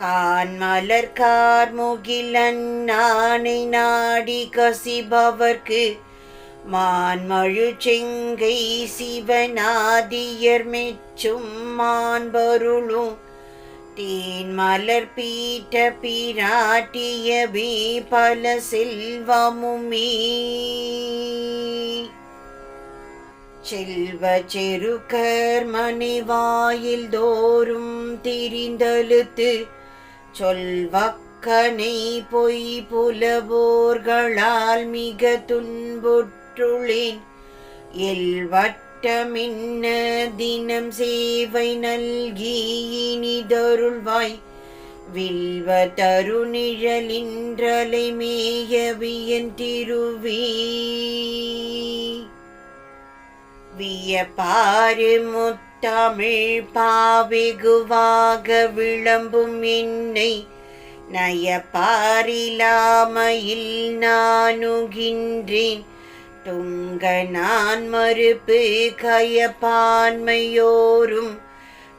கான்மலர் கார்முகில் அண்ணானை நாடி கசிபவர்க்கு மான்மழு செங்கை சிவநாதியர் மெச்சும் மான்பருளும் தேன்மலர் பீட்ட பிராட்டியவே பல செல்வமுமே. செல்வ செருக்கர் மணிவாயில் தோறும் திரிந்தழுத்து சொல்வக்கனை பொய் புலவோர்களால் மிக துன்புற்றுளேன். எல்வட்டமின்ன தினம் சேவை நல்கி இனிதருள்வாய் வில்வ தருநிழலின்றலை மேயவியன் திருவே. வியப்பாறு முத்தமிழ் பாவெகுவாக விளம்பும் என்னை நயப்பாரிலாமையில் நானுகின்றேன். துங்க நான் மறுப்பு கயப்பான்மையோரும்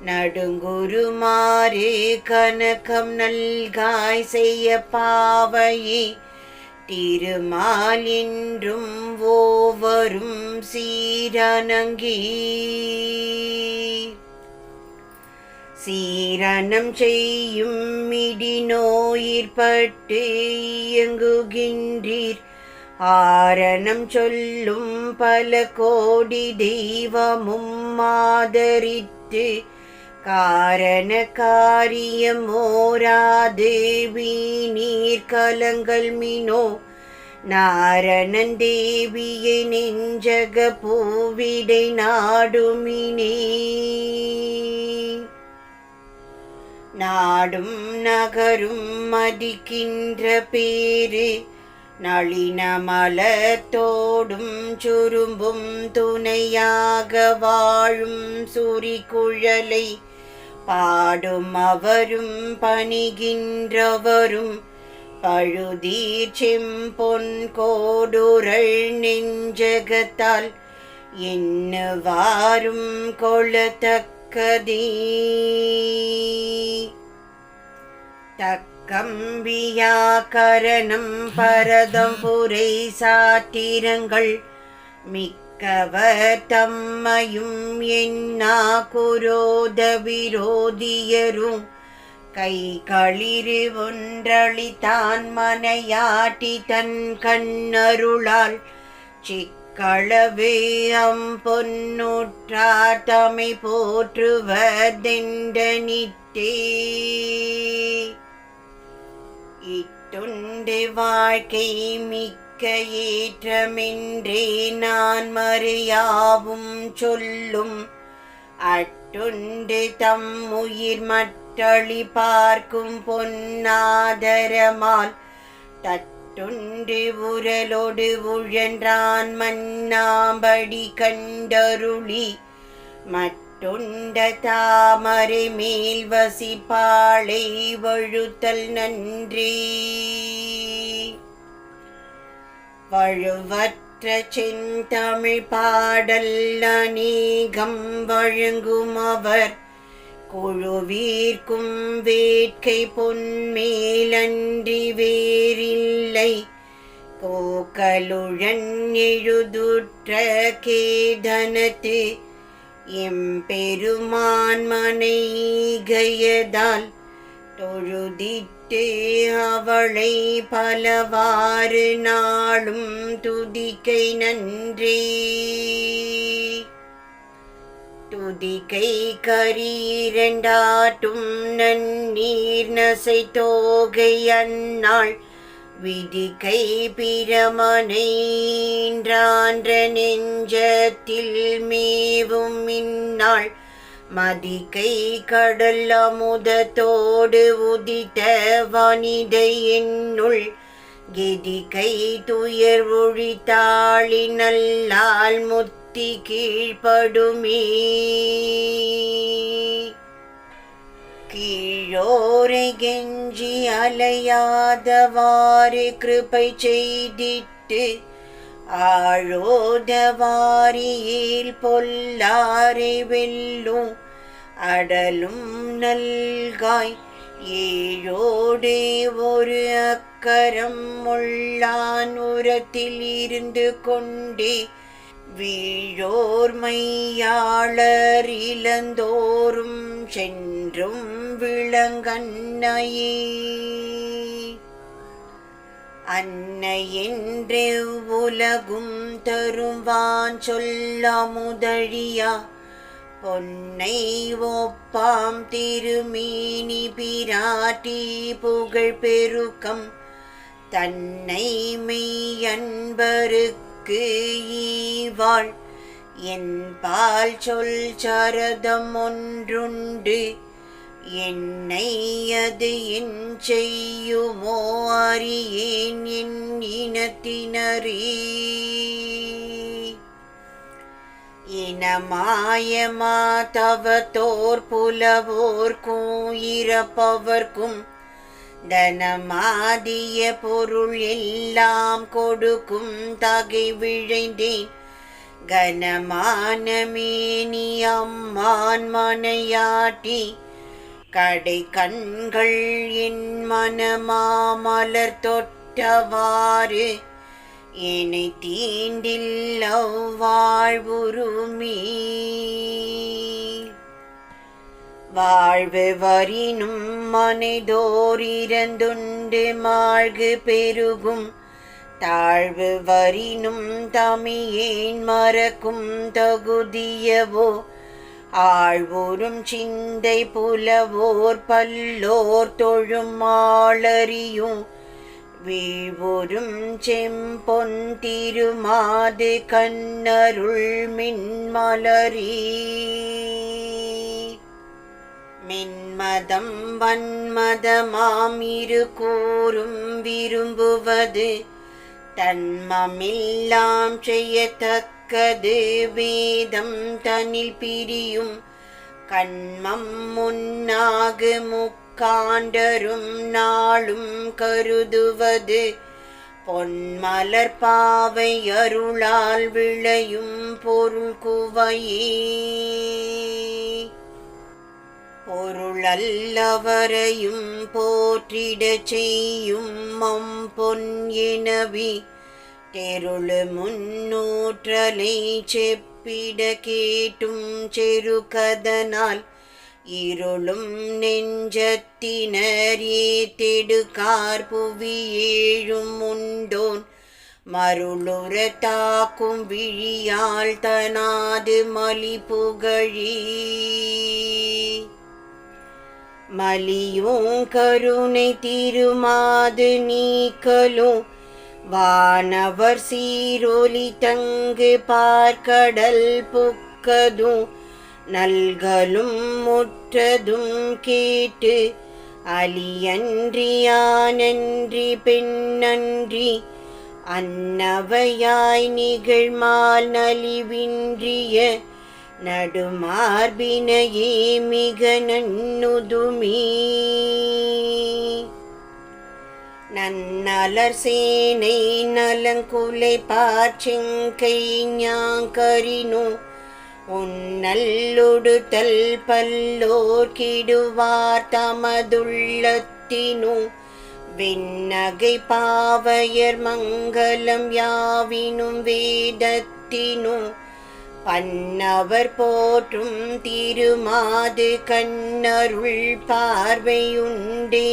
நடுங்குருமாறு கனகம் நல்காய் செய்ய பாவையே. திருமால் என்றும் ஓவரும் சீரணங்கி சீரணம் செய்யும் மிடிநோயிற்பட்டு இயங்குகின்றீர். ஆரணம் சொல்லும் பல கோடி தெய்வமும் ஆதரித்து காரண காரியம் ஓராது வீணீர் கலங்கள் மினோ. நாரணன் தேவியை நெஞ்சக பூவிடை நாடுமினே. நாடும் நகரும் மதிக்கின்ற பேரு நளின மலத்தோடும் சுரும்பும் துணையாக வாழும் சுரிகுழலை பாடும் அவரும் பணிகின்றவரும் பழுதீர் செம்பொன் கோடுரள் நெஞ்சகத்தால் எண்ணுவாரும் கொளத்தக்கதே. தக்கம்பியாகரணம் பரதம் புரை சாத்திரங்கள் மிக்கவர் தம்மையும் எண்ணா குரோத விரோதியரும் கை களிறு ஒன்றளித்தான் மனையாட்டி தன் கண்ணருளால் சிக்களவே அம்பொன்னுற்றார் தமை போற்றுவதெண்டனிட்டே. இட்டுண்டு வாழ்க்கை மிக்க ஏற்றமென்றே நான் மறையாவும் சொல்லும் அட்டுண்டு தம் உயிர் மட்டளி பார்க்கும் பொன்னாதரமால் தட்டு மற்றொன்று உரலோடு உழன்றான் மன்னாம்படி கண்டருளி மற்றொண்ட தாமரை மேல் வசிப்பாளை வழுத்தல் நன்றே. வழுவற்ற செந்தமிழ் பாடல் அநேகம் வழங்கும் அவர் குழுவீர்க்கும் வேட்கை பொன்மேலன்றி வேறில்லை. கோக்கலுழன் எழுதுற்ற கேதனத்து எம்பெருமான் மனைகையதால் தொழுதிட்டு அவளை பலவாறு நாளும் துதிக்கை நன்றே. துதிக்கை கரீரண்டாட்டும் நன்னீர் நசை தோகை அந்நாள் விதிக்கை பிரமனைன்றான்ற நெஞ்சத்தில் மேவும் இந்நாள் மதிக்கை கடல் அமுதத்தோடு உதித்த வனிதை என்னுள் கெதிக்கை துயர் ஒழித்தாளி நல்லால் முத்தி கீழ்ப்படுமே. கீழோரை கெஞ்சி அலையாதவாறு கிருபை செய்திட்டு ஆழோதவாரியில் பொல்லாரை வெல்லும் அடலும் நல்காய். ஏழோடு ஒரு அக்கரம் உள்ளான் உரத்தில் இருந்து கொண்டே வீழோர் மையாளர் இளந்தோறும் சென்றும் விளங்கன்னையே. அன்னை என்று உலகும் தருவான் சொல்ல முதழியா பொன்னை ஒப்பாம் திருமீனி பிராட்டி புகழ் பெருக்கம் தன்னை மெய்யன்பருக்கு ஈவாள். என் பால் சொல் சரதம் ஒன்றுண்டு என்னை அது என் செய்யுமோ அறியேன் என் இனத்தினரே. இனமாயமா தவத்தோர் புலவோர்க்கும் இறப்பவர்க்கும் தனமாதிய பொருள் எல்லாம் கொடுக்கும் தகை விழைந்தேன். கனமான மேனி அம்மான் மனையாட்டி கடை கண்கள் என் மனமாமலர் தொட்டவாறு என்னை தீண்டில் அவ்வாழ்வுருமீ. வாழ்வு வரினும் மனைதோர் இறந்துண்டு மாழ்கு பெருகும் தாழ்வு வரினும் தமியேன் மறக்கும் தகுதியவோ. ஆழ்வுறும் சிந்தை புலவோர் பல்லோர் தொழும் ஆளறியும் வீழ்வுறும் செம்பொன் திருமாது கண்ணருள் மின்மலரீ. மின்மதம் வன்மதமாம் இரு கூறும் விரும்புவது தன்மமில்லாம் செய்யத்தக்கது வேதம் தனில் பிரியும் கண்மம் முன்னாகு முக்காண்டரும் நாளும் கருதுவது பொன்மலர் பாவை அருளால் விளையும் பொருள் குவையே. பொருளல்லவரையும் போற்றிடச் செய்யும் பொன் எனவி தெருளு முன்னூற்றலை செப்பிட கேட்டும் செருகதனால் இருளும் நெஞ்சத்தினர் ஏத்தெடுக்கார் புவி ஏழும் உண்டோன் மருளுற தாக்கும் விழியால் தனாது மலி புகழி. மலியும் கருணை திருமாது நீக்கலும் வானவர் சீரொலி தங்கு பார்க்கடல் புக்கதும் நல்கலும் முற்றதும் கேட்டு அலியன்றி யானன்றி பெண்ணன்றி அன்னவையாய் நிகழ்மால் நலிவின்றிய நடுமார்பினையே மிக நன்னுதுமே. நன்னலர் சேனை நலங்குலை பாற்செங்கை ஞாங்கரினோ உன்னல்லுடுத்தல் பல்லோர் கிடுவார் தமதுள்ளத்தினோ விண்ணகை பாவையர் மங்களம் யாவினும் வேதத்தினோ பன்னவர் போற்றும் திருமாது கண்ணருள் பார்வையுண்டே.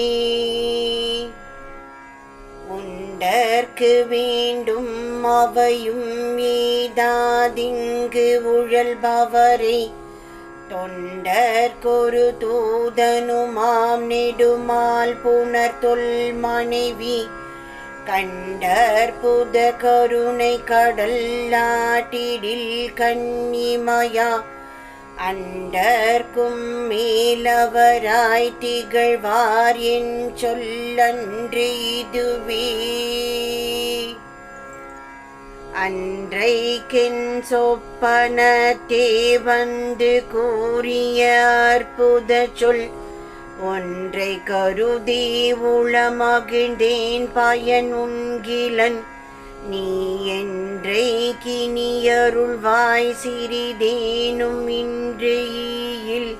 உண்டற்கு வேண்டும் அவையும் ஏதாதிங்கு உழல்பவரை தொண்டர்கொரு தூதனுமாம் நெடுமால் புணர்தொல் மனைவி கண்டற்புத கருணை கடல்லாட்டிடில் கன்னிமயா அண்டர்க்கும் மேலவராய் திகழ்வார் என் சொல்லன்று இதுவே. அன்றைக்கென் சொப்பனத்தே வந்து கூறிய அற்புத சொல் ஒன்றை கருதி உளமகிழ்ந்தேன் பயன் உண்கிலன் நீ என்றைக்கினியருள்வாய் சிறிதேனும் இன்றையில்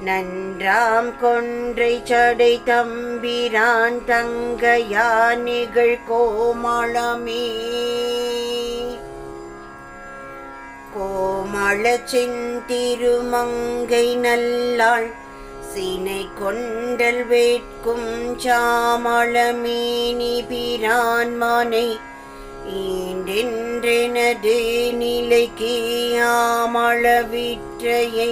நன்றாம் கொன்றை சடை தம்பிரான் தங்கையா நிகழ் கோமளமே. கோமள செந்திருமங்கை நல்லாள் சினை கொண்டல் வேட்கும் சாமளமேனி பிரான் மனை ஈண்டென்றெனது நிலைக்கு ஆமளவிற்றையை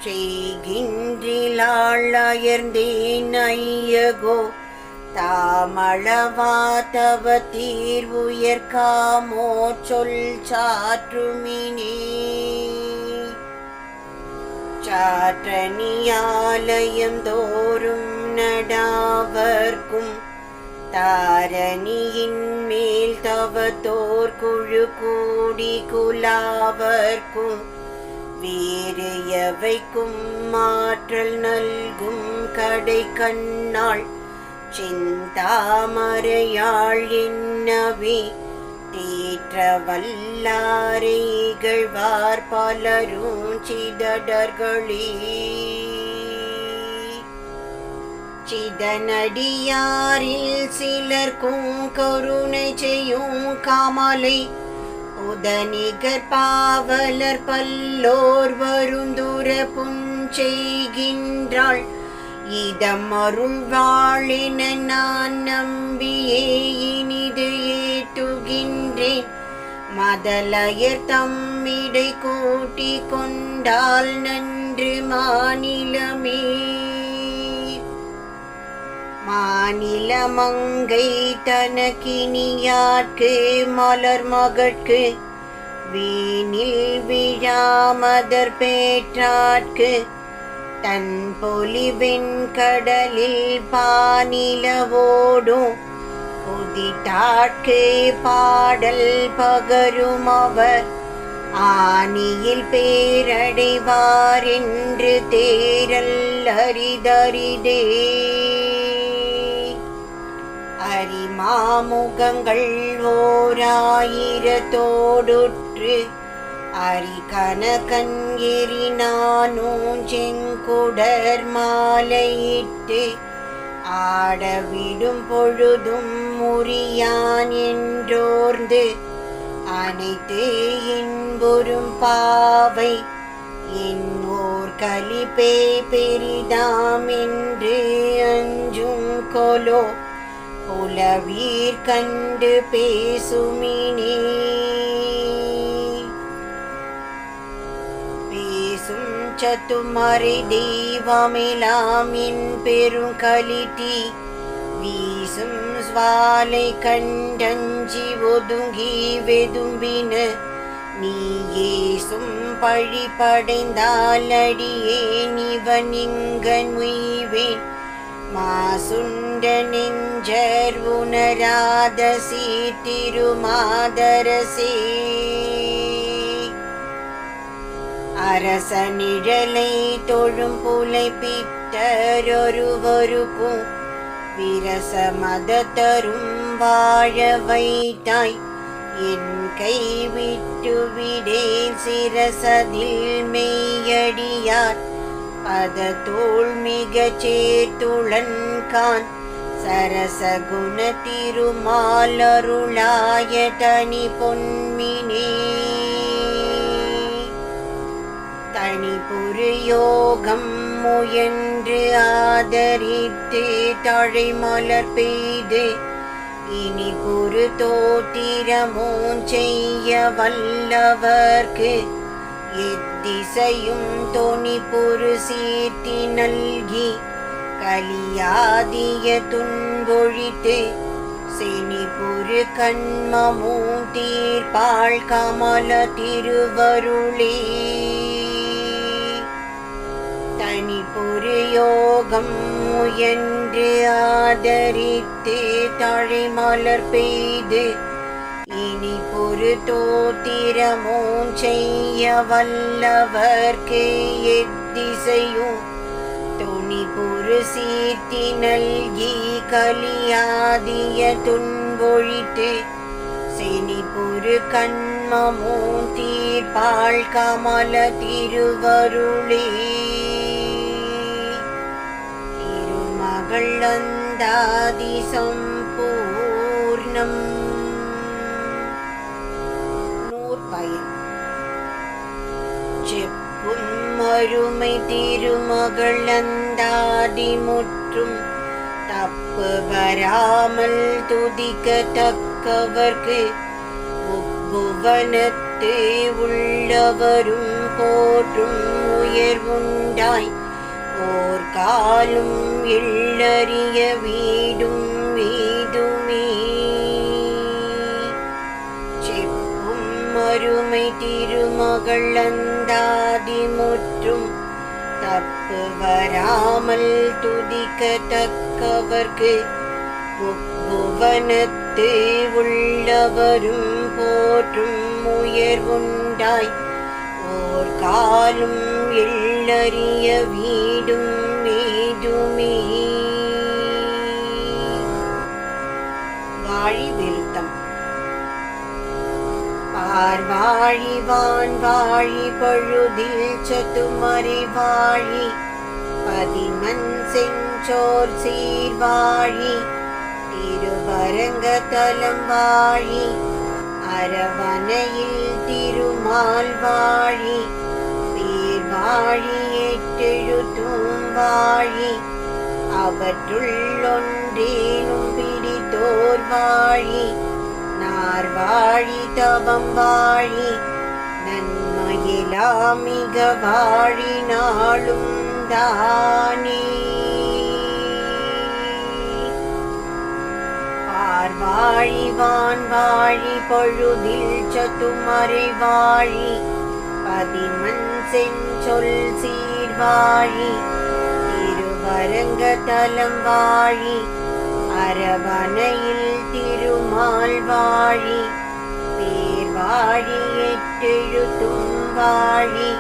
செய்கின்றிலாள் அயர்ந்தேன் ஐயகோ தாமளவா தவ தீர்வுயர்காமோ சொல் சாற்றுமினே. சாற்றணியாலயம் தோறும் நடாவர்க்கும் தாரணியின் மேல் தவத்தோர் குழு கூடி குலாவர்க்கும் வேறு எவைக்கும் மாற்றல் நல்கும் கடை கண்ணாள் சிந்தாமரையாள் என்னவே தேற்ற வல்லாரைகழ்வார் பலரும் சிதடர்களே. சிதனடியாரில் சிலர்க்கும் கருணை செய்யும் காமலை உதனிகர் பாவலர் பல்லோர் வருந்துர புஞ்செய்கின்றாள் இதம் அருள்வாளின நான் நம்பியே இனிது ஏற்றுகின்றேன். மதலையர் தம்மிடை கூட்டி கொண்டால் நன்று மாநிலமே. மாநிலமங்கை தனக்கினியாட்கு மலர் மகட்கு வீணில் விழாமதர் பேற்றாட்கு தன் பொலிவெண் கடலில் பானிலவோடும் உதித்தாட்கு பாடல் பகரும் அவர் ஆனியில் பேரடைவார் என்று தேரல் அரிதரிதே. அரிமாமுகங்கள் ஓராயிரத்தோடுற்று அரிகனகன் எரினானூன் செங்குடர் மாலையிட்டு ஆடவிடும் பொழுதும் முறியான் என்றோர்ந்து அனைத்து இன்புறும் பாவை என்னோர் கலிப்பே பெரிதாம் என்று அஞ்சும் கொலோ புலவீர் கண்டு பேசுமினே. பேசும் சத்துமறை தெய்வமெலாம் என் பெருங்கலிட்டி வீசும் ஸ்வாலை கண்டஞ்சி ஒதுங்கி வெதும்பின நீ ஏசும் பழி படைந்தால் அடியேன் இவன் இங்கன் உய்வேன். மாசுண்ட நெஞ்சர் உணராத சீர்திருமாதரசே, அரச நிழலை தொழும் புலை பித்தரொருவருக்கும் விரச மதத்தரும் வாழ வைத்தாய். என் கைவிட்டு விடேன் சிரசதில் மெய்யடியார் பதத்தோள் மிக சேர்த்துளன்கான். சரச குண திருமாலருளாய தனி பொன்மினே, தனி புரியோகம் முயன்று ஆதரித்து தழை மலர் பெய்து இனி புரு தோத்திரமோன் செய்ய வல்லவர்க்கு எத்திசையும் தொனி புரு சீர்த்தி நல்கி கலியாதிய துன்பொழித்து செனி புரு கண்மமும் தீர்ப்பாள் கமல திருவருளே. தனி புரியோகம் முயன்று ஆதரித்து தழை மலர் பெய்து இனி பொரு தோத்திரமோன் செய்ய வல்லவர்க்கு எத்திசையும் துணி பொரு சீர்த்தி நல்கி கலியாதிய துன்பொழித்து செனி பொரு கண்மமும் தீர்ப்பாள் கமல திருவருளே. திருமகளந்தாதி சம்பூர்ணம். நூற்பயன். செப்பும் அருமை திருமகளந்தாதி முற்றும் தப்பு வராமல் துதிக்கத்தக்கவர்க்கு புவனத்து உள்ளவரும் போற்றும் உயர்வுண்டாய். ஓர் காலும் எள்ளறிய வீடும் வீதுமே. செப்பும் அருமை திருமகளந்தாதி முற்றும் தப்பு வராமல் துதிக்கத்தக்கவர்க்கு புவனத்து உள்ளவரும் போற்றும் உயர்வுண்டாய். ஓர் காலும் எள்ளறிய வீடும் வீதுமே. வாழி விருத்தம். பார்வாழி வான் வாழி பழுதில் சத்துமறை வாழி பதிமன் செஞ்சோர் சீர்வாழி திருவரங்க தலம் வாழி அரவணையில் திருமால் வாழி பேர்வாழி எட்டெழுத்தும் வாழி அவற்றுள்ளொன்றேனும் பிடித்தோர் வாழி நார்வாழி தவம் வாழி நன்மையெல்லாம் மிக வாழி நாளும் தானே. பார்வாழி வான் வாழி பழுதில் சத்துமறை வாழி பதிமன் செஞ்சொல் சீர்வாழி திருவரங்க தலம் வாழி அரவணையில் திருமால் வாழி பேர்வாழி எட்டெழுத்தும் வாழி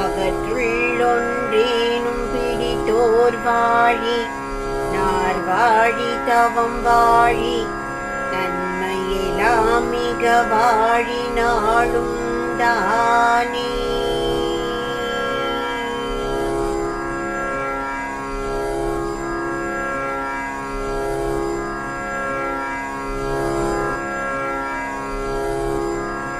அவற்றுள்ளொன்றேனும் பிடித்தோர் வாழி நார்வாழி தவம் வாழி நன்மையெல்லாம் மிக வாழி நாளும் தானே.